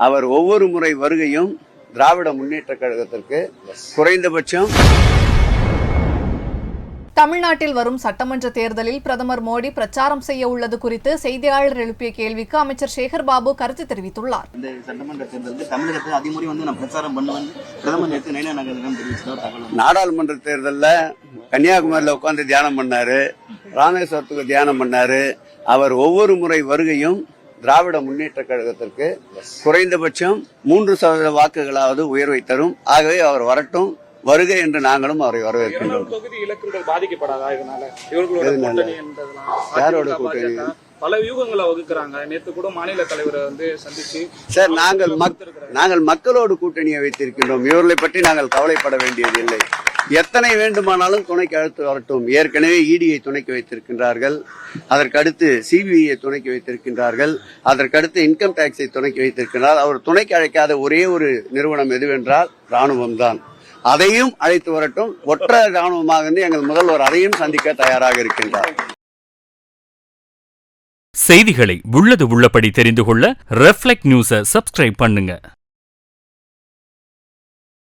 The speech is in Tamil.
அவர் ஒவ்வொரு முறை வருகையும் திராவிட முன்னேற்ற கழகத்திற்கு குறைந்தபட்சம். தமிழ்நாட்டில் வரும் சட்டமன்ற தேர்தலில் பிரதமர் மோடி பிரச்சாரம் செய்ய உள்ளது குறித்து செய்தியாளர் எழுப்பிய கேள்விக்கு அமைச்சர் சேகர் பாபு கருத்து தெரிவித்துள்ளார். இந்த சட்டமன்ற தேர்தலுக்கு தமிழகத்தில் அதிமுறை நான் பிரச்சாரம் பண்ணுவேன் பிரதமர் நேற்று நைனா நகரிடம் தெரிவித்தார். நாடாளுமன்ற தேர்தலில் கன்னியாகுமரியில் உட்கார்ந்து தியானம் பண்ணாரு, ராமேஸ்வரத்துக்கு தியானம் பண்ணாரு. அவர் ஒவ்வொரு முறை வருகையும் திராவிட முன்னேற்ற கழகத்திற்கு குறைந்தபட்சம் 3% வாக்குகளாவது உயர்வை தரும். ஆகவே அவர் வரட்டும், வருகை என்று நாங்களும் அவரை வரவேற்கின்றோம். யாரோட கூட்டணி? பல வியூகங்களை வகுக்கிறாங்க. நேற்று கூட மாநில தலைவரை சந்திச்சு சார், நாங்கள் மக்களோடு கூட்டணியை வைத்திருக்கின்றோம். இவர்களை பற்றி நாங்கள் கவலைப்பட வேண்டியதில்லை. எத்தனை வேண்டுமானாலும் துணைக்கு அழைத்து வரட்டும். ஏற்கனவே இடியை துணைக்கு வைத்திருக்கின்றார்கள், அதற்கடுத்து சிபிஐயை துணைக்கு வைத்திருக்கின்றார்கள், அதற்கடுத்து இன்கம் டாக்ஸை துணைக்கு வைத்திருக்கிறார். அவர் துணைக்கு அழைக்காத ஒரே ஒரு நிறுவனம் எதுவென்றால் ராணுவம் தான். அதையும் அழைத்து வரட்டும். ஒற்றை ராணுவமாக இருந்து எங்கள் முதல்வர் அதையும் சந்திக்க தயாராக இருக்கின்றார். செய்திகளை உள்ளது உள்ளபடி தெரிந்து கொள்ள ரெஃப்ளெக்ட் நியூஸை சப்ஸ்கிரைப் பண்ணுங்க.